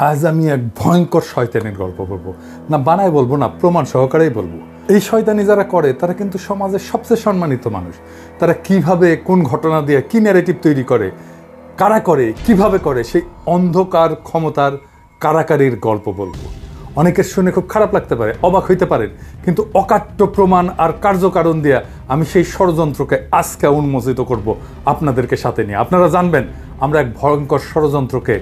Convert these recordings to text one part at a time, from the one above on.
আজ আমি এক ভয়ঙ্কর শয়তানের গল্প বলবো, না বানায় বলবো না, প্রমাণ সহকারেই বলবো। এই শয়তানি যারা করে তারা কিন্তু সমাজের সবচেয়ে সম্মানিত মানুষ। তারা কিভাবে কোন ঘটনা দিয়ে কি ন্যারেটিভ তৈরি করে, কারা করে, কিভাবে করে, সেই অন্ধকার ক্ষমতার কারাকারির গল্প বলবো। অনেকের শুনে খুব খারাপ লাগতে পারে, অবাক হইতে পারেন, কিন্তু অকাট্য প্রমাণ আর কার্যকারণ দিয়া আমি সেই ষড়যন্ত্রকে আজকে উন্মোচিত করব আপনাদেরকে সাথে নিয়ে। আপনারা জানবেন আমরা এক ভয়ঙ্কর ষড়যন্ত্রকে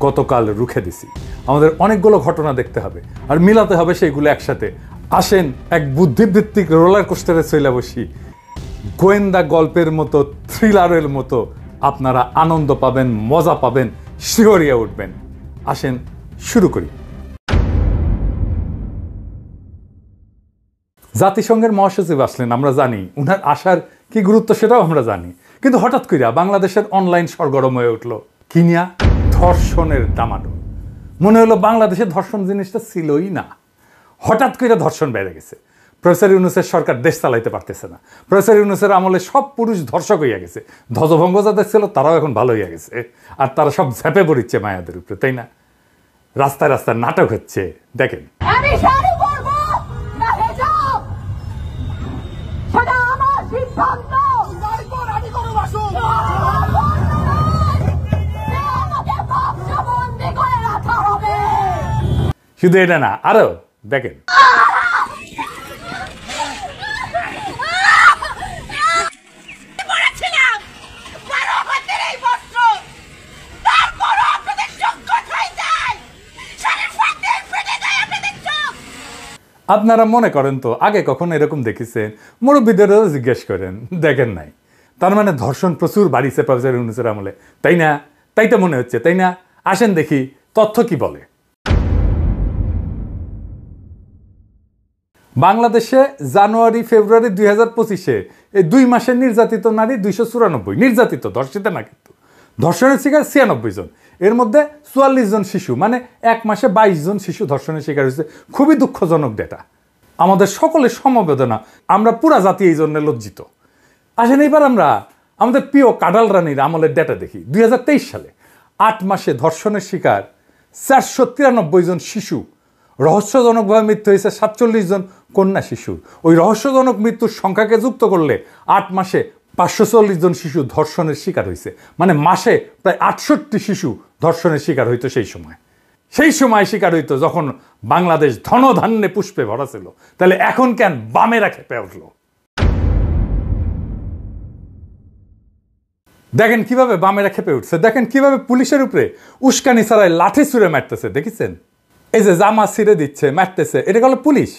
গতকাল রুখে দিছি। আমাদের অনেকগুলো ঘটনা দেখতে হবে আর মিলাতে হবে সেইগুলো একসাথে। আসেন এক বুদ্ধিভিত্তিক রোলার কোস্টারে চলে বসি। গোয়েন্দা গল্পের মতো, থ্রিলারের মতো আপনারা আনন্দ পাবেন, মজা পাবেন, শিহরিয়া উঠবেন। আসেন শুরু করি। জাতিসংঘের মহাসচিব আসলেন, আমরা জানি উনার আসার কি গুরুত্ব সেটাও আমরা জানি, কিন্তু হঠাৎ কইরা বাংলাদেশের অনলাইন সরগরম হয়ে উঠলো কিনিয়া ধর্ষণের ডামাডোল। মনে হলো বাংলাদেশে ধর্ষণ জিনিসটা ছিলই না, হঠাৎ করে ধর্ষণ বেড়ে গেছে। প্রফেসর ইউনূসের সরকার দেশ চালাইতে পারতেছে না। প্রফেসর ইউনূসের আমলে সব পুরুষ ধর্ষক হইয়া গেছে, ধ্বজভঙ্গ যাদের ছিল তারাও এখন ভালো হইয়া গেছে, আর তারা সব ঝেপে পড়িচ্ছে মায়াদের উপরে, তাই না? রাস্তায় রাস্তায় নাটক হচ্ছে, দেখেন। শুধু এটা না, আরো দেখেন। আপনারা মনে করেন তো আগে কখন এরকম দেখেছেন? মুরব্বীদেরও জিজ্ঞেস করেন, দেখেন নাই। তার মানে ধর্ষণ প্রচুর বাড়িছে প্রফেসর ইউনূসের আমলে, তাই না? তাই তো মনে হচ্ছে, তাই না? আসেন দেখি তথ্য কি বলে। বাংলাদেশে জানুয়ারি ফেব্রুয়ারি 2025-এ এই 2 মাসে নির্যাতিত নারী 294, নির্যাতিত, ধর্ষিত না, কিন্তু ধর্ষণের শিকার 96 জন। এর মধ্যে 44 জন শিশু, মানে 1 মাসে 22 জন শিশু ধর্ষণের শিকার হয়েছে। খুবই দুঃখজনক ডেটা, আমাদের সকলের সমবেদনা। আমরা পুরা জাতি এই জন্য লজ্জিত। আসেন এইবার আমরা আমাদের প্রিয় কাডাল রানীর আমলের ডেটা দেখি। 2023 সালে 8 মাসে ধর্ষণের শিকার 493 জন শিশু, রহস্যজনকভাবে মৃত্যু হয়েছে 47 জন কন্যা শিশুর। ওই রহস্যজনক মৃত্যুর সংখ্যাকে যুক্ত করলে 8 মাসে 540 জন শিশু ধর্ষণের শিকার হয়েছে, মানে মাসে প্রায় 68 শিশু ধর্ষণের শিকার হইতো। সেই সময় শিকার হইতো যখন বাংলাদেশ ধনধান্যে পুষ্পে ভরা ছিল। তাহলে এখন কেন বামেরা খেপে উঠলো? দেখেন কিভাবে বামেরা খেপে উঠছে, দেখেন কিভাবে পুলিশের উপরে উস্কানি ছাড়াই লাঠি ছুঁড়ে মারতেছে। দেখেছেন? এই যে জামা ছিঁড়ে দিচ্ছে, মারতেছে, এটা হলো পুলিশ।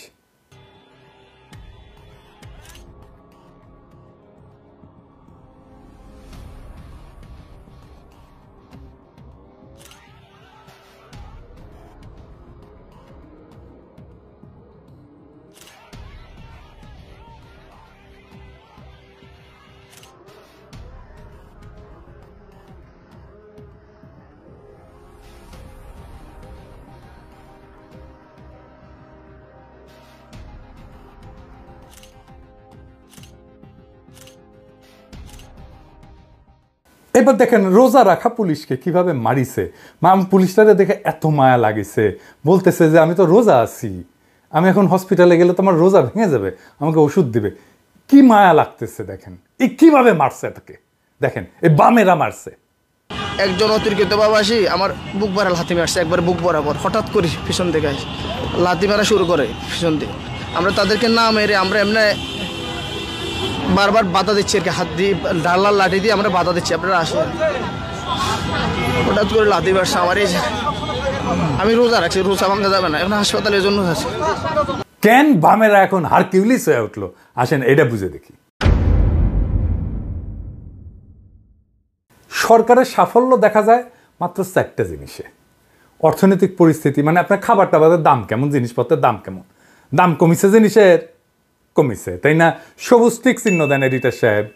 এবার দেখেন রোজা রাখা পুলিশকে কিভাবে মারিছে। পুলিশটারে দেখে এত মায়া লাগিছে, বলতেছে যে আমি তো রোজা আছি, আমি এখন হসপিটালে গেলে তো আমার রোজা ভেঙে যাবে, আমাকে ওষুধ দিবে। কি মায়া লাগতেছে দেখেন, এই কিভাবে মারছে তাকে, দেখেন এই বামেরা মারছে। একজন অতিরিক্ত বাবাসী আমার বুক ভরা লাথি মারছে, একবার বুক বরাবর। হঠাৎ করে পিছন থেকে আসে লাথি মারা শুরু করে পিছন থেকে। আমরা তাদেরকে না মেরে আমরা এমনি বারবার বাধা দিচ্ছি আর কি, হাত দিয়ে ডালার লাঠি দিয়ে আমরা বাধা দিচ্ছি, আপনারা আসেন। হঠাৎ করে লাথি মারছে আমার। এই আমি রোজা রাখছি, রোজা ভাঙা যাবে না, এখন হাসপাতালের জন্য আছে। কেন বামেরা এখন হারকিউলিস হয়ে উঠলো? আসেন এটা বুঝে দেখি। সরকারের সাফল্য দেখা যায় মাত্র 4টা জিনিসে। অর্থনৈতিক পরিস্থিতি, মানে আপনার খাবার টাবারের দাম কেমন, জিনিসপত্রের দাম কেমন, দাম কমিছে জিনিসের, কমিছে, তাই না? সবুজ টিক চিহ্ন দেন এডিটর সাহেব।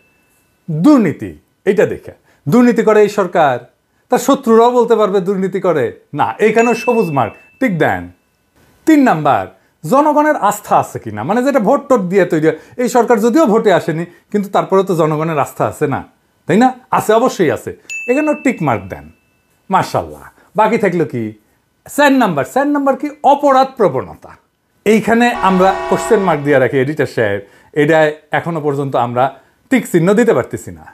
দুর্নীতি, এটা দেখে দুর্নীতি করে এই সরকার, তার শত্রুরাও বলতে পারবে দুর্নীতি করে না, এইখানেও সবুজ মার্ক ঠিক দেন। 3 নাম্বার, জনগণের আস্থা আছে কিনা, মানে যেটা ভোট টোট দিয়ে তৈরি এই সরকার যদিও ভোটে আসেনি কিন্তু তারপরে তো জনগণের আস্থা আছে না, তাই না? আছে, অবশ্যই আছে, এখানেও টিক মার্ক দেন, মাশাল্লাহ। বাকি থাকলো কি 4 নাম্বার, 4 নাম্বার কি অপরাধ প্রবণতা, এইখানে আমরা কোশ্চেন মার্ক দিয়ে রাখি এডিটর সাহেব, এটায় এখনো পর্যন্ত আমরা টিক চিহ্ন দিতে পারতেছি না।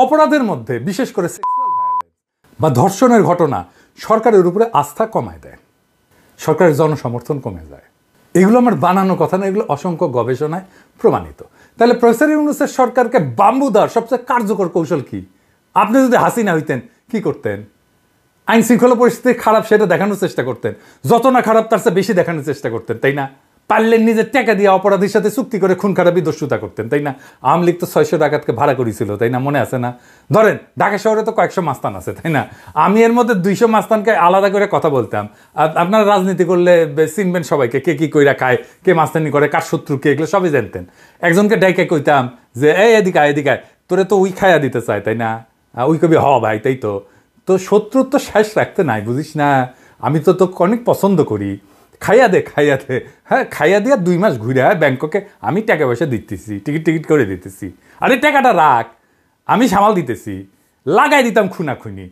অপরাধের মধ্যে বিশেষ করে সেক্সুয়াল ভায়োলেন্স বা ধর্ষণের ঘটনা সরকারের উপরে আস্থা কমায় দেয়, সরকারের জনসমর্থন কমে যায়। এগুলো আমার বানানো কথা না, এগুলো অসংখ্য গবেষণায় প্রমাণিত। তাহলে প্রফেসর ইউনূসের সরকারকে বাম্বু দেওয়ার সবচেয়ে কার্যকর কৌশল কি? আপনি যদি হাসিনা হইতেন কি করতেন? আইন শৃঙ্খলা পরিস্থিতি খারাপ সেটা দেখানোর চেষ্টা করতেন, যত না খারাপ তার চেয়ে বেশি দেখানোর চেষ্টা করতেন, তাই না? পারলেন নিজের টাকা দিয়ে অপরাধীর সাথে চুক্তি করে খুন খারাপি দস্যুতা করতেন, তাই না? আওয়ামী লীগ তো 600 ডাকাতকে ভাড়া করেছিল, তাই না? মনে আছে না? ধরেন ঢাকা শহরে তো কয়েকশো মাস্তান আছে, তাই না? আমি এর মধ্যে 200 মাস্তানকে আলাদা করে কথা বলতাম। আপনারা রাজনীতি করলে চিনবেন সবাইকে, কে কি কইরা খায়, কে মাস্তানি করে, কার শত্রু কে, এগুলো সবই জানতেন। একজনকে ডাইকে কইতাম যে এই এদিকে এদিকে তোরে তো উই খায়া দিতে চায়, তাই না? উই কবি হ ভাই, তাই তো। তো শত্রুর তো শেষ রাখতে নাই, বুঝিস না? আমি তো অনেক পছন্দ করি, খাইয়া দে হ্যাঁ, খাইয়া দিয়া 2 মাস ঘুরে ব্যাংককে আমি টাকা পয়সা দিতেছি, টিকিট করে দিতেছি, আরে টাকাটা রাখ, আমি সামাল দিতেছি, লাগাই দিতাম খুনাখুনি,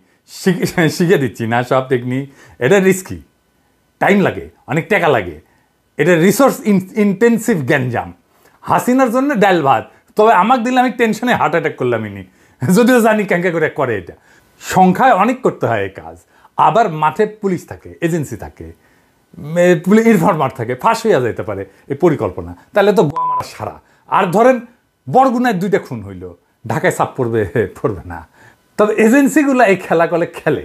শিখে দিচ্ছি না সব টেকনিক। এটা রিস্কি, টাইম লাগে, অনেক টাকা লাগে, এটা রিসোর্স ইন্টেন্সিভ গ্যাঞ্জাম। হাসিনার জন্য ডাল ভাত, তবে আমাকে দিলে আমি টেনশনে হার্ট অ্যাটাক করলাম ইনি, যদিও জানি ক্যাঙ্কা করে করে। এটা সংখ্যায় অনেক করতে হয় এই কাজ, আবার মাঠে পুলিশ থাকে, এজেন্সি থাকে, ইনফরমার থাকে, ফাঁস হইয়া যেতে পারে এই পরিকল্পনা, তাহলে তো গোয়ামারা সারা। আর ধরেন বরগুনায় 2টা খুন হইল, ঢাকায় চাপ পড়বে না। তবে এজেন্সিগুলো এই খেলা করে খেলে।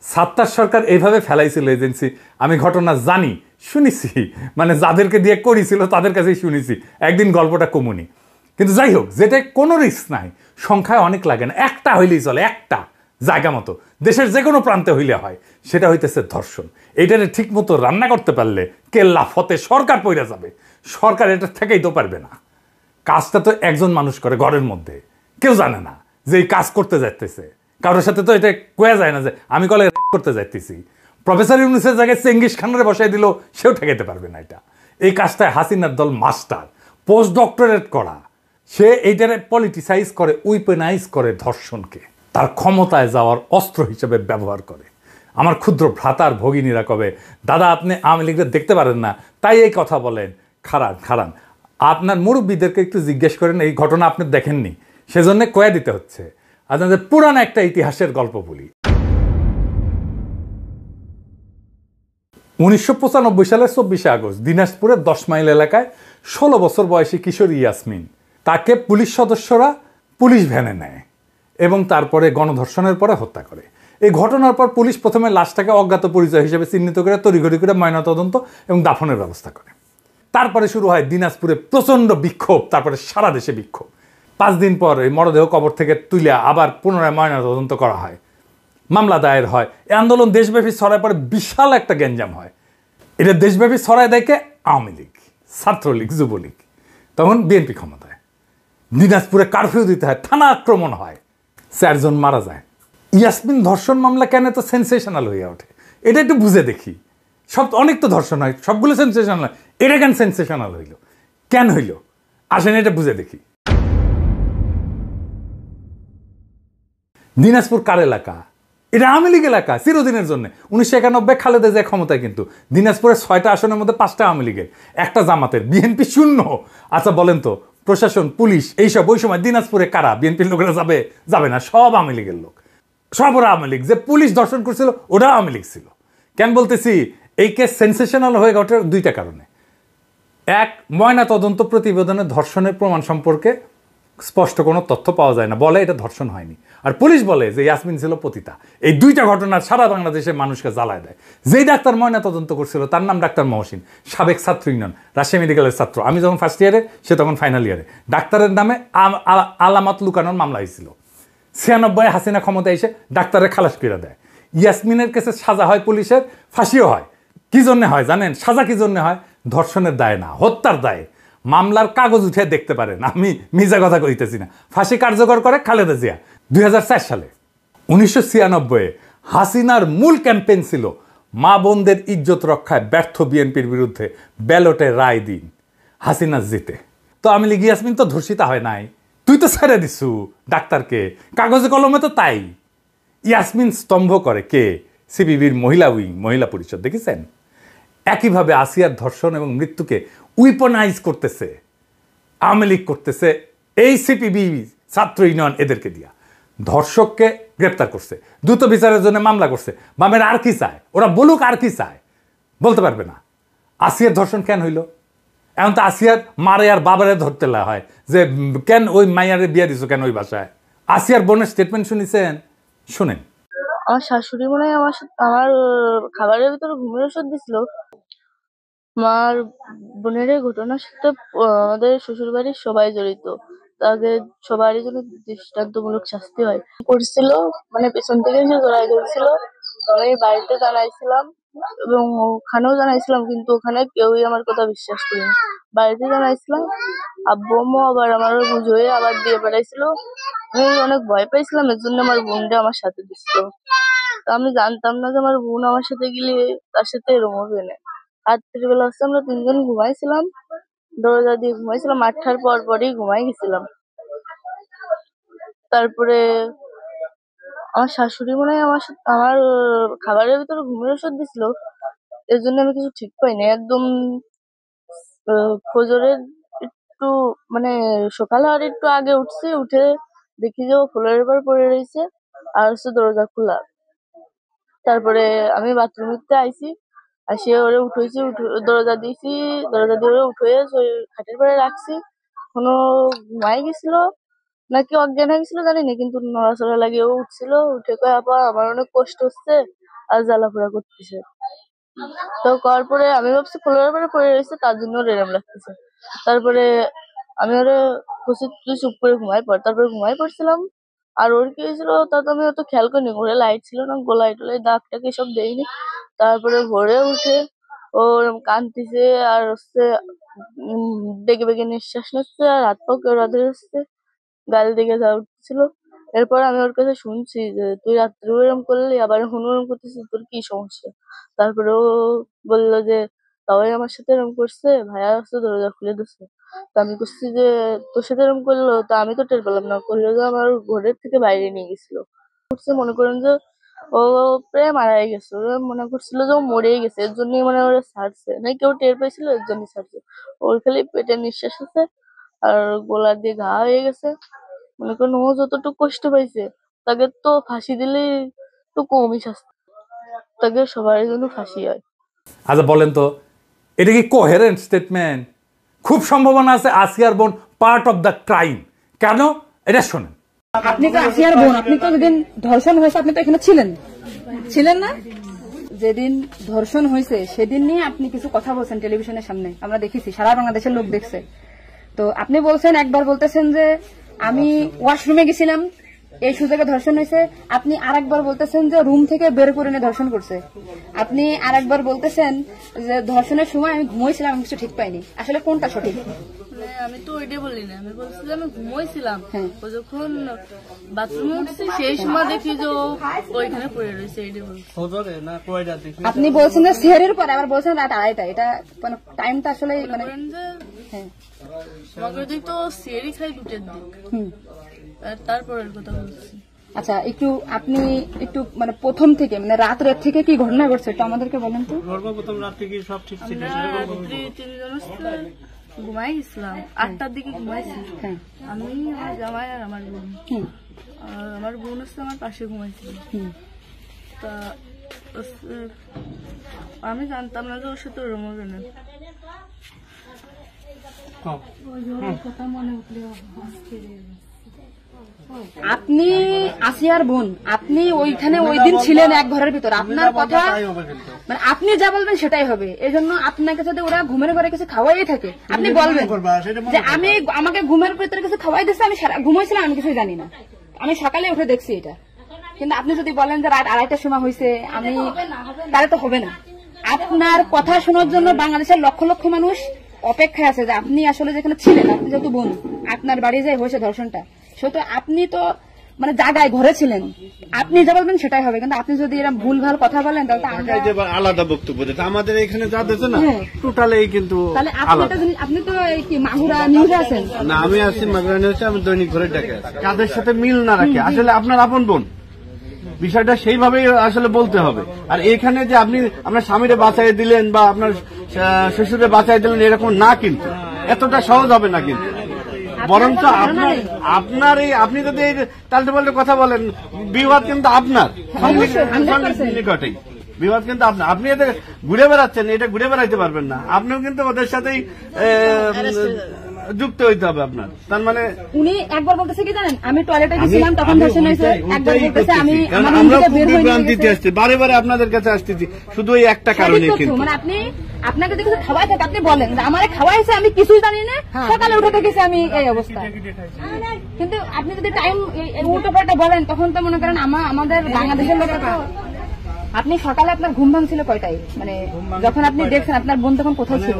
সাত্তার সরকার এইভাবে ফেলাইছিল এজেন্সি, আমি ঘটনা জানি, শুনেছি, মানে যাদেরকে দিয়ে করেছিল তাদের কাছেই শুনেছি, একদিন গল্পটা কমুনি। কিন্তু যাই হোক, যেটা কোনো রিস্ক নাই, সংখ্যায় অনেক লাগে না, একটা হইলেই চলে, একটা জায়গা মতো দেশের যে কোনো প্রান্তে হইলে হয়, সেটা হইতেছে ধর্ষণ। এইটারে ঠিক মতো রান্না করতে পারলে কেল্লা ফতে সরকার পইরা যাবে, সরকার এটা থেকেই তো পারবে না। কাজটা তো একজন মানুষ করে ঘরের মধ্যে, কেউ জানে না যে এই কাজ করতে যাইতেছে, কারোর সাথে তো এটা কোয়া যায় না যে আমি কলে করতে যাইতেছি। প্রফেসর ইউনূসের জায়গায় চেঙ্গিস খানের বসাই দিল, সেও ঠেকাইতে পারবে না এটা। এই কাজটায় হাসিনার দল মাস্টার, পোস্ট ডক্টরেট করা, সে এইটারে পলিটিসাইজ করে, উইপেনাইজ করে, ধর্ষণকে তার ক্ষমতায় যাওয়ার অস্ত্র হিসেবে ব্যবহার করে। আমার ক্ষুদ্র ভ্রাতার ভগিনীরা কবে দাদা আপনি আওয়ামী লীগের দেখতে পারেন না, তাই এই কথা বলেন, খারান আপনার মুরব্বীদেরকে একটু জিজ্ঞেস করেন, এই ঘটনা আপনি দেখেননি, সেজন্য কয়া দিতে হচ্ছে। আপনাদের পুরানো একটা ইতিহাসের গল্প বলি। 1995 সালের 24 আগস্ট দিনাজপুরের 10 মাইল এলাকায় 16 বছর বয়সী কিশোর ইয়াসমিন, তাকে পুলিশ সদস্যরা পুলিশ ভ্যানে নেয় এবং তারপরে গণধর্ষণের পরে হত্যা করে। এই ঘটনার পর পুলিশ প্রথমে লাশটাকে অজ্ঞাত পরিচয় হিসেবে চিহ্নিত করে তড়িঘড়ি করে ময়নাতদন্ত এবং দাফনের ব্যবস্থা করে। তারপরে শুরু হয় দিনাজপুরে প্রচণ্ড বিক্ষোভ, তারপরে সারা দেশে বিক্ষোভ। 5 দিন পর এই মরদেহ কবর থেকে তুলে আবার পুনরায় ময়নাতদন্ত করা হয়, মামলা দায়ের হয়। এই আন্দোলন দেশব্যাপী ছড়ায় পরে বিশাল একটা গ্যাঞ্জাম হয়। এটা দেশব্যাপী ছড়ায় দেখে আওয়ামী লীগ, ছাত্রলীগ, যুবলীগ, তখন বিএনপি ক্ষমতায়। দিনাজপুরে কারফিউ দিতে হয়, থানা আক্রমণ হয়, 4 জন মারা যায়। ইয়াসমিন ধর্ষণ মামলা কেন তো সেন্সেশনাল হয়ে ওঠে, এটা একটু বুঝে দেখি। অনেক তো ধর্ষণ হয়, সবগুলো সেন্সেশনাল হয়, এটা কেন সেন্সেশনাল হইল, কেন হইল, আসেন এটা বুঝে দেখি। দিনাজপুর কার এলাকা? এটা আওয়ামী লীগ এলাকা চিরদিনের জন্য। 1991 খালেদা জিয়া ক্ষমতায়, কিন্তু দিনাজপুরের 6টা আসনের মধ্যে 5টা আওয়ামী লীগের, একটা জামাতের, বিএনপি শূন্য। আচ্ছা বলেন তো, প্রশাসন, পুলিশ, এইসব ওই সময় দিনাজপুরে কারা? বিএনপির লোকেরা যাবে না, সব আওয়ামী লীগের লোক, সব ওরা আওয়ামী লীগ। যে পুলিশ ধর্ষণ করছিল ওরা আওয়ামী লীগ ছিল। কেন বলতেছি? এই কেস সেন্সেশনাল হয়ে ওঠার 2টা কারণে। এক, ময়না তদন্ত প্রতিবেদনে ধর্ষণের প্রমাণ সম্পর্কে স্পষ্ট কোনো তথ্য পাওয়া যায় না, বলে এটা ধর্ষণ হয়নি। আর পুলিশ বলে যে ইয়াসমিন ছিল পতিতা। এই 2টা ঘটনা সারা বাংলাদেশে মানুষকে জ্বালায় দেয়। যেই ডাক্তার ময়না তদন্ত করছিল তার নাম ডাক্তার মহসিন, সাবেক ছাত্র ইউনিয়ন, রাজশাহী মেডিকেলের ছাত্র। আমি যখন ফার্স্ট ইয়ারে, সে তখন ফাইনাল ইয়ারে। ডাক্তারের নামে আলামত লুকানোর মামলা হয়েছিল। 96 হাসিনা ক্ষমতা এসে ডাক্তারের খালাস করে দেয়। ইয়াসমিনের কাছে সাজা হয়, পুলিশের ফাঁসিও হয়। কি জন্য হয় জানেন? সাজা কি জন্য হয়? ধর্ষণের দায় না, হত্যার দায়ে। মামলার কাগজ উঠে দেখতে পারেন, আমি মিজা কথা কইতেছি না। ফাঁসি কার্যকর করে খালেদা জিয়া 2004 সালে। 1996 হাসিনার মূল ক্যাম্পেইন ছিল মা বোনদের ইজ্জত রক্ষায় ব্যর্থ বিএনপির বিরুদ্ধে ব্যালটে রায় দিন, হাসিনা জিতে। তো আওয়ামী লীগ ইয়াসমিন তো ধর্ষিতা হয় নাই, তুই তো ছেড়ে দিছু ডাক্তারকে, কাগজে কলমে তো তাই। ইয়াসমিন স্তম্ভ করে কে? সিপিবির মহিলা উইং, মহিলা পরিষদ, দেখেছেন? একইভাবে আসিয়ার ধর্ষণ এবং মৃত্যুকে উইপনাইজ করতেছে আওয়ামী লীগ, করতেছে এই সিপিবি, ছাত্র ইউনিয়ন, এদেরকে দিয়া ধর্ষককে গ্রেপ্তার করছে, দ্রুত বিচারের জন্য মামলা করছে। বামের আর কি চায়? ওরা বলুক আর কি চায়, বলতে পারবে না। আসিয়ার ধর্ষণ কেন হইল? এখন তো আসিয়ার মারে আর বাবারে ধরতে হয় যে কেন ওই মাইয়ারে বিয়ে দিছো কেন ওই বাসায়। আসিয়ার বোনের স্টেটমেন্ট শুনেছেন? শুনেন। আমার শাশুড়ি মনে হয় আমার খাবারের ভিতরে ঘুমের ওষুধ দিছিল। আমার বোনের এই ঘটনার সাথে আমাদের শ্বশুর বাড়ির সবাই জড়িত, তাদের সবারই জন্য দৃষ্টান্তমূলক শাস্তি হয়। করছিল মানে পেছন থেকে এসে জড়াই ধরছিল। আমি বাড়িতে জানাইছিলাম এবং ওখানেও জানাইছিলাম, কিন্তু ওখানে কেউই আমার কথা বিশ্বাস করেনি। বাড়িতে জানাইছিলাম, আব্বু আম্মু আবার আমার বুঝ হয়ে আবার দিয়ে পাঠাইছিল। আমি অনেক ভয় পাইছিলাম, এর জন্য আমার বোনটা আমার সাথে দিচ্ছিল। আমি জানতাম না যে আমার বোন আমার সাথে গেলে তার সাথে এরকম হবে না। রাত্রিবেলা হচ্ছে আমরা 3 জন ঘুমাইছিলাম, দরজা দিয়ে ঘুমাইছিলাম, 8টার পরই ঘুমাই গেছিলাম। তারপরে আমার শাশুড়ি মনে হয় আমার খাবারের ভিতরে ঘুমের ওষুধ দিছিল, এর জন্য আমি কিছু ঠিক পাইনি। একদম ফজরের একটু মানে সকাল হওয়ার একটু আগে উঠছি, উঠে দেখি যে ও ফ্লোরের উপর পড়ে রয়েছে আর হচ্ছে দরজা খোলা। তারপরে আমি বাথরুমে আইছি, আসিয়ে ওরে উঠেছি, দরজা দিয়েছি, দরজা দিয়ে ওরে উঠে খাটের পরে রাখছি। কোনো ঘুমাই গেছিল নাকি অজ্ঞান হয়ে গেছিল জানি না, কিন্তু নড়াচড়া লাগিয়ে ও উঠছিল। উঠে কয়ে আপা আমার অনেক কষ্ট হচ্ছে আর জ্বালাফোড়া করতেছে। তো করার পরে আমি ভাবছি ফ্লোরের পরে পড়ে রয়েছে, তার জন্য ওর এরম লাগতেছে। তারপরে আমি ওরে বসে তুই চুপ করে ঘুমাই পড়, তারপরে ঘুমাই পড়ছিলাম। আর ওর কি হয়েছিল তা তো আমি অত খেয়াল করিনি, ঘরে লাইট ছিল না, গোলায় টোলাই দাগ টাক এসব দেয়নি। তারপরে ভোরে উঠে ও কাঁদতেছে আর হচ্ছে বেগে বেগে নিঃশ্বাস নিচ্ছে আর হাত পা কেওড়া ধরে হচ্ছে, গাল দিকে যা উঠছিল। এরপর আমি ওর কাছে শুনছি যে তুই রাত্রে এরম করলি, আবার এখন ওরম করতেছিস, তোর কি সমস্যা? তারপরে ও বললো যে সবাই আমার সাথে এরম করছে, ভাইয়া আসছে দরজা খুলে দিচ্ছে। তো আমি করছি যে তোর সাথে এরম করলো, তো আমি তো টের পেলাম না, করলো যে আমার ঘরের থেকে বাইরে নিয়ে গেছিল। মনে করেন যে ও প্রায় মারাই গেছে, ওরা মনে করছিল যে ও মরেই গেছে, এর জন্যই মানে ওরা ছাড়ছে না, কেউ টের পেয়েছিল এর জন্যই ছাড়ছে। ওর খালি পেটে নিঃশ্বাস আছে আর গোলা দিয়ে ঘা হয়ে গেছে। মনে করেন ও যতটুকু কষ্ট পাইছে তাকে তো ফাঁসি দিলেই তো কমই শাস্তি, তাকে সবার জন্য ফাঁসি হয়। আচ্ছা বলেন তো, এটা কি কোহেরেন্ট স্টেটমেন্ট? খুব সম্ভাবনা আছে আসিয়ার বোন পার্ট অফ দ্য ক্রাইম। কেন? এটা শোনেন। আপনি তো আসিয়ার বোন, আপনি তো যেদিন ধর্ষণ হয়েছে আপনি তো এখানে ছিলেন না? যেদিন ধর্ষণ হয়েছে সেদিন নিয়ে আপনি কিছু কথা বলছেন টেলিভিশনের সামনে, আমরা দেখেছি, সারা বাংলাদেশের লোক দেখছে। তো আপনি বলছেন, একবার বলতেছেন যে আমি ওয়াশরুমে গেছিলাম এই সুযোগে ধর্ষণ হয়েছে, আপনি আরেকবার বলতেছেন যে রুম থেকে বের করে নিয়ে ধর্ষণ করছে, আপনি আরেকবার বলতেছেন যে ধর্ষণের সময় আমি ঘুমোইছিলাম, আমি কিছু ঠিক পাইনি। আসলে কোনটা সঠিক? আমি তো ওইটাই বলি না, আমি বলছিলাম আমি ঘুমোইছিলাম, ও যখন বাথরুমে উঠছি সেই সময় দেখি যে ওইখানে পড়ে রয়েছে, এইটাই বলছি। আপনি বলছেন যে সিহারের পরে, আবার বলছেন রাত 2:30, এটা মানে টাইমটা আসলে মানে মগরদিক তো সিহারি খাই 2টার দিক, তারপরের কথা বলছি। আচ্ছা একটু আপনি একটু মানে প্রথম থেকে মানে রাত থেকে কি ঘটনা ঘটছে একটু আমাদেরকে বলেন তো। সর্বপ্রথম রাত থেকে সব ঠিক ছিল, ঘুমাই গেছিলাম 8টার দিকে ঘুমাইছি। আমি আমার জামাই আর আমার বোন, আমার বোন হচ্ছে আমার পাশে ঘুমাইছিল। তা আমি জানতাম না যে ওর সাথে ওরম হবে না। আপনি আসিয়ার বোন, আপনি ওইখানে ওই দিন ছিলেন এক ঘরের ভিতর, আপনার কথা মানে আপনি যা বলবেন সেটাই হবে। এই জন্য আপনাকে যদি ওরা ঘুমের ঘরে কিছু খাওয়াই থাকে আপনি বলবেন যে আমাকে ঘুমের ভিতরে কিছু খাওয়াই দিচ্ছে, আমি ঘুমাইছিলাম, আমি কিছু জানি না, আমি সকালে উঠে দেখছি এটা। কিন্তু আপনি যদি বলেন যে রাত 2:30টার সময় হয়েছে, আমি তাহলে তো হবে না। আপনার কথা শোনার জন্য বাংলাদেশের লক্ষ লক্ষ মানুষ অপেক্ষায় আছে যে আপনি আসলে যেখানে ছিলেন, আপনি যেহেতু বোন, আপনার বাড়ি যে হয়েছে ধর্ষণটা, সেহেতু আপনি তো মানে জায়গায় ঘরে ছিলেন, আপনি যা বলবেন সেটাই হবে। কিন্তু আপনি যদি এরকম ভুলভাল কথা বলেন তাহলে তো আমরা আলাদা বক্তব্য দিতে, আমাদের এখানে যা দিচ্ছে না টোটালি কিন্তু তাহলে আপনি তো এই কি মাগুরা নিউজে আছেন না, আমি আছি মাগুরা নিউজে, আমি দৈনিক ঘরে ডাকে কাদের সাথে মিল না রাখে আসলে আপনার আপন বোন, বিষয়টা সেইভাবেই আসলে বলতে হবে। আর এখানে যে আপনি আপনার স্বামীরে বাঁচাই দিলেন বা আপনার শ্বশুরে বাঁচাই দিলেন এরকম না, কিন্তু এতটা সহজ হবে না। কিন্তু বরঞ্চ আপনার এই আপনি যদি এই তাল্টে পাল্টে কথা বলেন, বিবাদ কিন্তু আপনার নিকটেই, বিবাদ কিন্তু আপনার। আপনি এদের ঘুরে বেড়াচ্ছেন, এটা ঘুরে বেড়াইতে পারবেন না, আপনিও কিন্তু ওদের সাথেই যুক্ত হইতে হবে আপনার। তার মানে উনি একবার বলতেছে কি জানেন, আমি টয়লেটে গেছিলাম তখন ধর্ষণ হয়েছে, একবার বলতেছে আমি আমরা বিভ্রান্তিতে আসছি, বারে বারে আপনাদের কাছে আসতেছি শুধু এই একটা কারণে। কিন্তু মানে আপনি আপনাকে যদি কিছু খাওয়াই থাকে আপনি বলেন যে আমারে খাওয়াইছে, আমি কিছুই জানি না, সকালে উঠে দেখেছি আমি এই অবস্থা। কিন্তু আপনি যদি টাইম উল্টো পাল্টা বলেন তখন তো মনে করেন আমাদের বাংলাদেশের লোকের তো, আপনি সকালে আপনার ঘুম ভাঙছিল কয়টায়, মানে যখন আপনি দেখছেন আপনার বোন তখন কোথায় ছিল?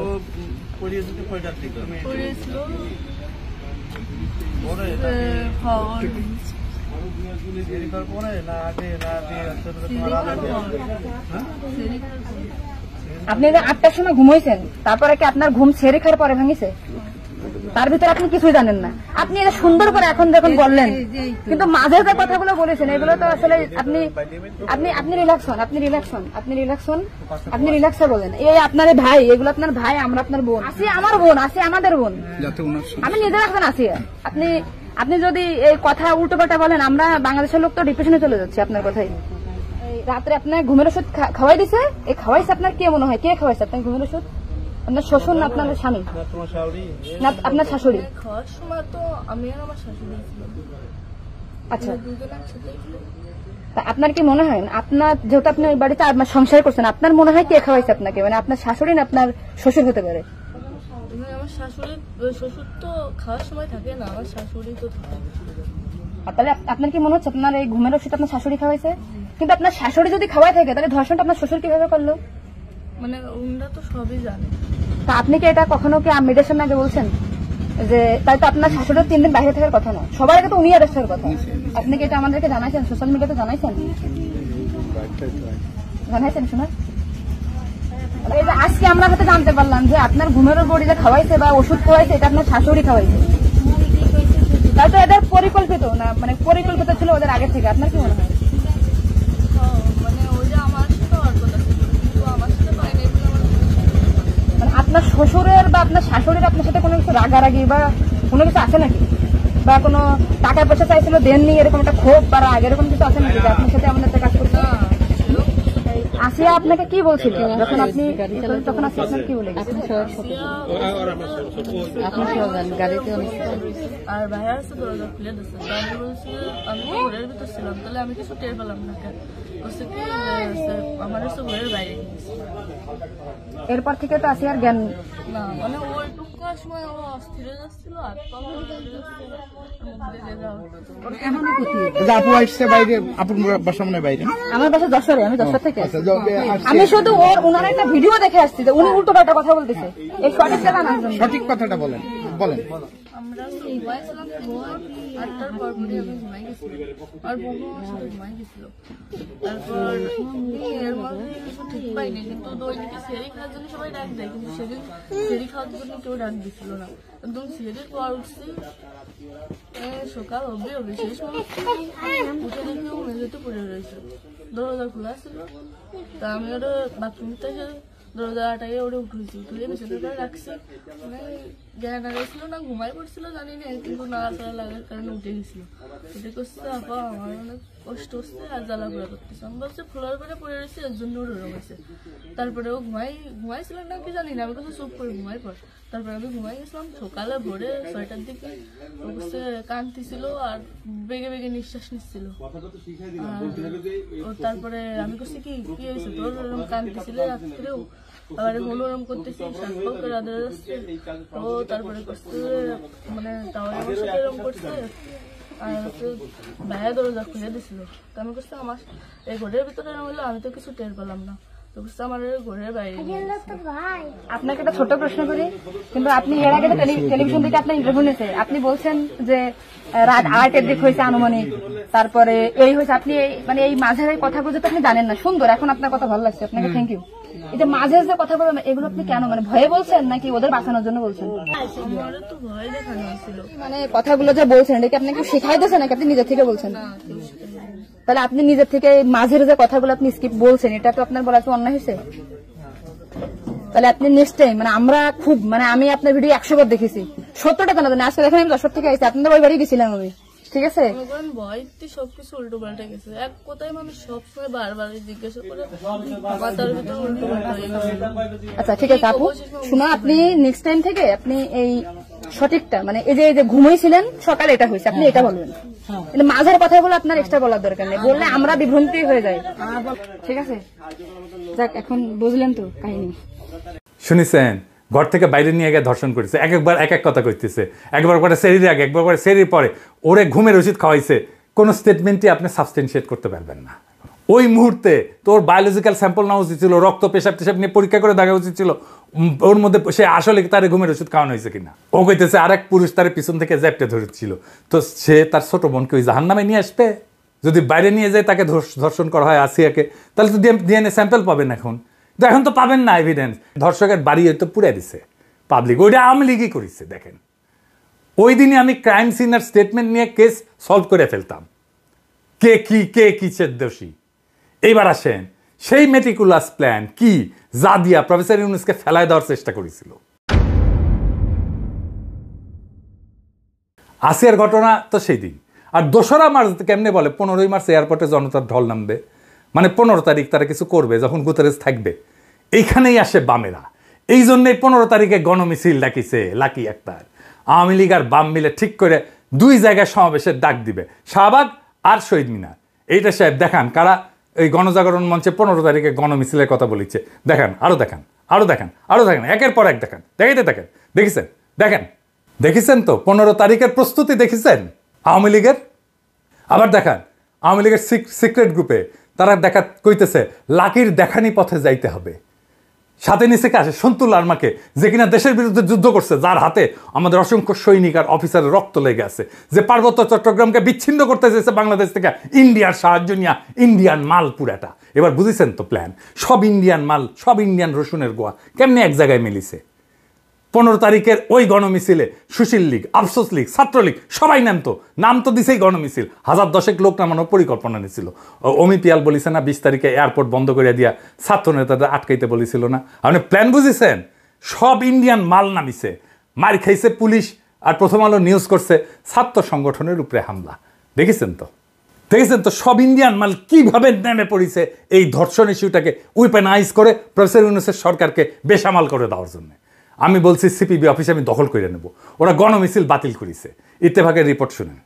আপনি 8টার সময় ঘুমাইছেন, তারপরে কি আপনার ঘুম ছেড়ে খাওয়ার পরে ভাঙিছে? তার ভিতরে আপনি কিছুই জানেন না। আপনি এটা সুন্দর করে এখন যখন বললেন, কিন্তু মাঝে যে কথাগুলো বলেছেন এগুলো তো আসলে আপনি রিল্যাক্স হন, আপনি রিল্যাক্সে বলেন। এই আপনার ভাই, এগুলো আপনার ভাই, আমরা আপনার বোন, আসি আমার বোন, আসি আমাদের বোন, আমি নিজের এখন আসি। আপনি যদি এই কথা উল্টো পাল্টা বলেন, আমরা বাংলাদেশের লোক তো ডিপ্রেশনে চলে যাচ্ছে আপনার কথাই। রাত্রে আপনার ঘুমের ওষুধ খাওয়াই দিছে, এই খাওয়াইছে আপনার কে মনে হয়, কে খাওয়াইছে আপনার ঘুমের ওষুধ? আপনার শ্বশুর না আপনার স্বামী না আপনার শাশুড়ি? খাওয়ার সময় তো আমি আর আমার শাশুড়ি ছিলাম। আচ্ছা, আপনার কি মনে হয় আপনার, যেহেতু আপনি ওই বাড়িতে সংসার করছেন, আপনার মনে হয় কে খাওয়াইছে আপনাকে, মানে আপনার শাশুড়ি না আপনার শ্বশুর হতে পারে? আমার শাশুড়ি, শ্বশুর তো খাওয়ার সময় থাকে না, আমার শাশুড়ি তো থাকে। তাহলে আপনার কি মনে হচ্ছে আপনার এই ঘুমের ওষুধ আপনার শাশুড়ি খাওয়াইছে? কিন্তু আপনার শাশুড়ি যদি খাওয়াই থাকে তাহলে ধর্ষণটা আপনার শ্বশুর কিভাবে করলো? মানে ওনারা তো সবই জানে। তা আপনি কি এটা কখনো কি মেয়েদের সামনে আগে বলছেন যে তাই তো আপনার শাশুড়ির 3 দিন বাইরে থাকার কথা না, সবার আগে তো উনি অ্যারেস্ট হওয়ার কথা? আপনি কি এটা আমাদেরকে জানাইছেন, সোশ্যাল মিডিয়াতে জানাইছেন শোনা? এই যে আজকে আমরা হয়তো জানতে পারলাম যে আপনার ঘুমের বড়ি যে খাওয়াইছে বা ওষুধ খাওয়াইছে এটা আপনার শাশুড়ি খাওয়াইছে, তাই তো এদের পরিকল্পিত না, মানে পরিকল্পিত ছিল ওদের আগে থেকে। আপনার কি মনে হয়? মানে ওই যে আমার সাথে হওয়ার কথা ছিল, কিন্তু আমার সাথে পাইনি। মানে আপনার শ্বশুরের বা আপনার শাশুড়ির আপনার সাথে কোনো কিছু রাগারাগি বা কোনো কিছু আছে নাকি, বা কোনো টাকা পয়সা চাইছিল দেননি, এরকম একটা ক্ষোভ বা রাগ এরকম কিছু আছে নাকি যে আপনার সাথে আমাদের একটা কাজ করছে? আসিয়া আপনাকে কি বলছিল যখন আপনি তখন আসিয়া কি বলে গেছেন? আর ভাইয়া আছে দরজা খুলে দিচ্ছে, আমি বলছি আমি ঘরের ভিতর ছিলাম, তাহলে আমি কিছু টের পেলাম না। কেন বলছে কি আমার হচ্ছে ঘরের বাইরে গিয়েছে। এরপর থেকে তো আসিয়ার জ্ঞান না, মানে ওইটুকু সময় ও অস্থির যাচ্ছিল, আর আপু আসছে বাইরে, আপুর বাসা মনে বাইরে, আমার বাসা যশোরে, আমি যশোর থেকে। আমি শুধু ওনার একটা ভিডিও দেখে আসছি যে উনি উল্টো পাল্টা কথা বলতেছে, এই সঠিকটা জানার জন্য। সঠিক কথাটা বলেন। আমরা ঘুমাইছিলাম, 8টার পর পরে আমি ঘুমাই গেছিলাম, আর বউ আমার সাথে ঘুমাই গেছিল। তারপর এর মধ্যে কিছু ঠিক পাইনি, কিন্তু দৈনিকে সেরি খাওয়ার জন্য সবাই ডাক দেয়, কিন্তু সেদিন সেরি খাওয়ার জন্য কেউ ডাক দিচ্ছিল না। একদম সেরির পর উঠছি, সকাল হবে সেই সময় উঠে দেখি ও মেঝেতে পড়ে রয়েছে, দরজা খোলা ছিল। তা আমি ওটা বাথরুম থেকে দরজাটাকে ওটা উঠেছি, উঠে বিছানাটা রাখছি, মানে জ্ঞান হারাইছিল না ঘুমাই পড়ছিল জানি না, কিন্তু নাড়াচাড়া লাগার কারণে উঠে গেছিল। উঠে করছে আপা আমার অনেক কষ্ট হচ্ছে আর জ্বালা ঘোরা করতেছে, আমি বলছি ফ্লোর করে পড়ে রয়েছে এর জন্য ওর ওরম হয়েছে। তারপরে ও ঘুমাইছিল না কি জানি না, আমি কাছে চুপ করে ঘুমাই পর। তারপরে আমি ঘুমাই গেছিলাম, সকালে ভোরে 6টার দিকে ও কাছে কাঁদতেছিল আর বেগে বেগে নিঃশ্বাস নিচ্ছিল। তারপরে আমি করছি কি হয়েছে তোর, ওরম কাঁদতেছিল রাত্রেও, আবার হলো ওরম করতেছি, সাক্ষর করে আদর যাচ্ছে। ও তারপরে করছে মানে তাও আমার সাথে এরম করছে, আর হচ্ছে ভাইয়া দরজা খুলে দিছিল। তো আমি করছি আমার এই ঘরের ভিতরে হলো, আমি তো কিছু টের পেলাম না। তো বলছে আমার ঘরের বাইরে নিয়ে গেছে। আপনাকে একটা ছোট প্রশ্ন করি, কিন্তু আপনি এর আগে তো টেলিভিশন থেকে আপনার ইন্টারভিউ নিয়েছে, আপনি বলছেন যে রাত 8-এর দিক হয়েছে আনুমানিক, তারপরে এই হয়েছে, আপনি মানে এই মাঝের এই কথাগুলো তো আপনি জানেন না। সুন্দর, এখন আপনার কথা ভালো লাগছে, আপনাকে থ্যাংক ইউ। এই যে মাঝে যে কথা বলবেন এগুলো আপনি কেন, মানে ভয়ে বলছেন নাকি ওদের বাঁচানোর জন্য বলছেন? আমারও তো ভয় দেখানো হয়েছিল। মানে কথাগুলো যে বলছেন এটা কি আপনাকে শেখাই দিয়েছে নাকি আপনি নিজের থেকে বলছেন? তাহলে আপনি নিজের থেকে মাঝের যে কথাগুলো আপনি স্কিপ বলছেন, এটা তো আপনার বলা তো অন্যায় হয়েছে। তাহলে আপনি নেক্সট টাইম, মানে আমরা খুব, মানে আমি আপনার ভিডিও 100 বার দেখেছি, 70টা তো না, আজকে দেখেন আমি 10 থেকে আইছি, আপনাদের ওই বাড়ি গেছিলাম আমি, ঠিক আছে? ভয়তে সবকিছু উল্টো পাল্টা গেছে। এক কথায় মানুষ সবসময় বারবার জিজ্ঞাসা করে মাথার ভিতরে উল্টো পাল্টা হয়ে গেছে। আচ্ছা ঠিক আছে আপু, শোনো, আপনি নেক্সট টাইম থেকে আপনি এই সঠিকটা, মানে এই যে ঘুমাইছিলেন সকালে এটা হয়েছে, আপনি এটা বলবেন। কিন্তু মাঝের কথাগুলো আপনার এক্সট্রা বলার দরকার নেই, বললে আমরা বিভ্রান্তি হয়ে যাই, ঠিক আছে? যাক, এখন বুঝলেন তো কাহিনী। শুনেছেন, ঘর থেকে বাইরে নিয়ে গিয়ে ধর্ষণ করেছে, একবার এক এক কথা কইতেছে, একবার করে সেরির আগে, একবার করে সেরির পরে, ওরে ঘুমের ওষুধ খাওয়াইছে। কোনো স্টেটমেন্টই আপনি সাবস্টেন্সিয়েট করতে পারবেন না। ওই মুহূর্তে তোর বায়োলজিক্যাল স্যাম্পল নেওয়া উচিত ছিল, রক্ত পেশাব টেশাব নিয়ে পরীক্ষা করে দেখা উচিত ছিল ওর মধ্যে সে আসলে তার ঘুমের ওষুধ খাওয়ানো হয়েছে কিনা। ও কইতেছে আরেক পুরুষ তার পিছন থেকে জ্যাপটে ধরেছিল, তো সে তার ছোট বোনকে ওই জাহান্নামে নিয়ে আসবে। যদি বাইরে নিয়ে যায় তাকে ধর্ষণ করা হয় আসিয়াকে, তাহলে তো ডিএনএ স্যাম্পল পাবেন এখন, তো এখন তো পাবেন না এভিডেন্স। ধর্ষকের বাড়ি হয়তো পুড়ে দিছে পাবলিক, ওইটা আওয়ামী লীগই করেছে। দেখেন, ওই দিনে আমি ক্রাইম সিনার স্টেটমেন্ট নিয়ে কেস সলভ করে ফেলতাম, কে কিসের দোষী। এইবার আসেন, সেই মেটিকুলাস প্ল্যান কি যা দিয়া প্রফেসর ইউনূসকে ফেলায় দেওয়ার চেষ্টা করেছিল। আসিয়ার ঘটনা তো সেই দিন। আর 2রা মার্চ কেমনে বলে 15ই মার্চ এয়ারপোর্টে জনতার ঢল নামবে, মানে 15 তারিখ তারা কিছু করবে যখন গুতেরেস থাকবে। এইখানেই আসে বামেরা, এই জন্যই 15 তারিখে গণমিছিল ডাকিছে লাকি আক্তার। আওয়ামী লীগ আর বাম মিলে ঠিক করে 2 জায়গায় সমাবেশের ডাক দিবে, শাহবাগ আর শহীদ মিনার। এইটা সাহেব দেখান কারা এই গণজাগরণ মঞ্চে 15 তারিখে গণমিছিলের কথা বলেছে। দেখান, আরো দেখান, আরো দেখান, আরো দেখান, একের পর এক দেখান, দেখাইতে থাকেন। দেখেছেন, দেখেন, দেখেছেন তো 15 তারিখের প্রস্তুতি দেখেছেন আওয়ামী লীগের। আবার দেখান আওয়ামী লীগের সিক্রেট গ্রুপে তারা দেখা কইতেছে লাকির দেখানি পথে যাইতে হবে। সাথে নিচে আসে সন্তুল আর্মাকে, যে কিনা দেশের বিরুদ্ধে যুদ্ধ করছে, যার হাতে আমাদের অসংখ্য সৈনিক আর অফিসারের রক্ত লেগে আছে, যে পার্বত্য চট্টগ্রামকে বিচ্ছিন্ন করতে চেয়েছে বাংলাদেশ থেকে ইন্ডিয়ার সাহায্য নিয়ে, ইন্ডিয়ান মাল পুরাটা। এবার বুঝেছেন তো প্ল্যান, সব ইন্ডিয়ান মাল, সব ইন্ডিয়ান রসুনের গোয়া কেমনি এক জায়গায় মিলিছে। 15 তারিখের ওই গণমিছিলে সুশীল লীগ, আফসোস লীগ, ছাত্রলীগ সবাই নাম তো দিছেই গণমিছিল, 1010 লোক নামানোর পরিকল্পনা নিয়েছিল। অমি পিয়াল বলিছে না 20 তারিখে এয়ারপোর্ট বন্ধ করে দিয়া ছাত্র নেতাদের আটকাইতে বলেছিল না। আপনি প্ল্যান বুঝেছেন, সব ইন্ডিয়ান মাল নামিছে, মার খাইছে পুলিশ। আর প্রথম আলো নিউজ করছে ছাত্র সংগঠনের উপরে হামলা। দেখেছেন তো সব ইন্ডিয়ান মাল কিভাবে নেমে পড়েছে এই ধর্ষণ ইস্যুটাকে উইপেনাইজ করে প্রফেসর ইউনূসের সরকারকে বেসামাল করে দেওয়ার জন্য। আমি বলছি সিপিবি অফিসে আমি দখল করে নেব, ওরা গণমিছিল বাতিল করেছে। ইত্তেফাকের রিপোর্ট শুনেন।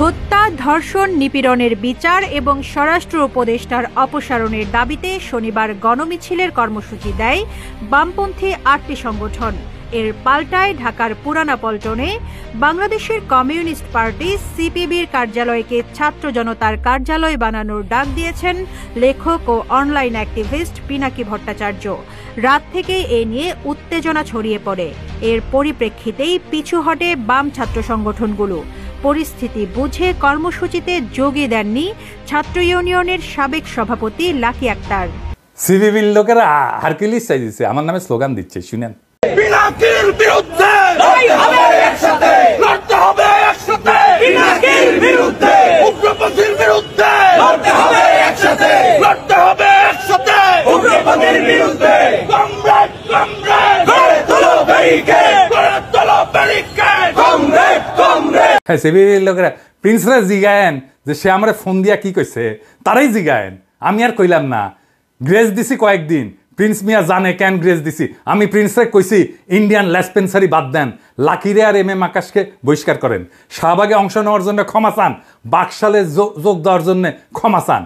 হত্যা, ধর্ষণ, নিপীড়নের বিচার এবং স্বরাষ্ট্র উপদেষ্টার অপসারণের দাবিতে শনিবার গণমিছিলের কর্মসূচি দেয় বামপন্থী 8টি সংগঠন। এর পাল্টায় ঢাকার পুরানা পল্টনে বাংলাদেশের কমিউনিস্ট পার্টি সিপিবির কার্যালয়কে ছাত্র জনতার কার্যালয় বানানোর ডাক দিয়েছেন লেখক ও অনলাইন অ্যাক্টিভিস্ট পিনাকি ভট্টাচার্য। রাত থেকেই এ নিয়ে উত্তেজনা ছড়িয়ে পড়ে। এর পরিপ্রেক্ষিতেই পিছু হটে বাম ছাত্র সংগঠনগুলো। পরিস্থিতি বুঝে কর্মসূচিতে যোগই দেননি ছাত্র ইউনিয়নের সাবেক সভাপতি লাকি আক্তার। সিপিবির লোকেরা হারকিউলিস চাইছে, আমার নামে স্লোগান দিচ্ছে, শুনেন। পিনাকির বিরুদ্ধে লড়তে হবে একসাথে, লড়তে হবে একসাথে। পিনাকির বিরুদ্ধে, উগ্রপন্থীর বিরুদ্ধে লড়তে হবে একসাথে, লড়তে হবে একসাথে। উগ্রপন্থীর বিরুদ্ধে কমরেড গড়ে তোলো ব্যারিকেড, গড়ে তোলো ব্যারিকেড, কমরেড। হ্যাঁ, সিপিবির লোকেরা প্রিন্সরা জিগায়েন যে সে আমার ফোন দিয়া কি কইছে, তারাই জিগায়েন, আমি আর কইলাম না। গ্রেস দিছি কয়েকদিন, প্রিন্স মিয়া জানে কেন গ্রেস দিছি। আমি প্রিন্সরে কইছি ইন্ডিয়ান লেসপেন্সারি বাদ দেন, লাকিরে আর MM আকাশকে বহিষ্কার করেন, শাহবাগে অংশ নেওয়ার জন্য ক্ষমা চান, বাকশালে যোগ দেওয়ার জন্য ক্ষমা চান,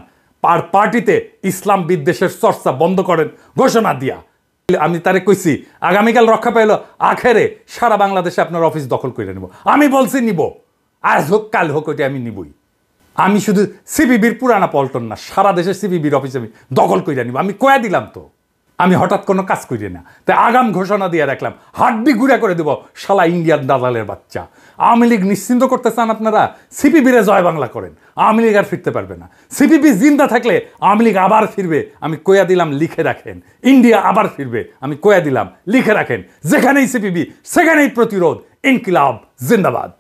পার্টিতে ইসলাম বিদ্বেষের চর্চা বন্ধ করেন ঘোষণা দিয়া। আমি তারে কইছি আগামীকাল রক্ষা পাইল আখেরে সারা বাংলাদেশে আপনার অফিস দখল করে নেব। আমি বলছি নিব, আজ হোক কাল হোক, ওইটা আমি নিবই। আমি শুধু সিপিবির পুরানা পল্টন না, সারা দেশের সিপিবির অফিস আমি দখল করে নিব। আমি কয়া দিলাম তো, আমি হঠাৎ কোনো কাজ করি না। তাই আগাম ঘোষণা দিয়ে রাখলাম, হাড্ডি গুঁড়া করে দেব শালা ইন্ডিয়ান দালালের বাচ্চা। আওয়ামী লীগ নিশ্চিন্ত করতে চান আপনারা, সিপিবিরে জয় বাংলা করেন, আওয়ামী লীগ আর ফিরতে পারবে না। সিপিবি জিন্দা থাকলে আওয়ামী লীগ আবার ফিরবে, আমি কয়া দিলাম, লিখে রাখেন। ইন্ডিয়া আবার ফিরবে, আমি কয়া দিলাম, লিখে রাখেন। যেখানেই সিপিবি সেখানেই প্রতিরোধ। ইনকিলাব জিন্দাবাদ।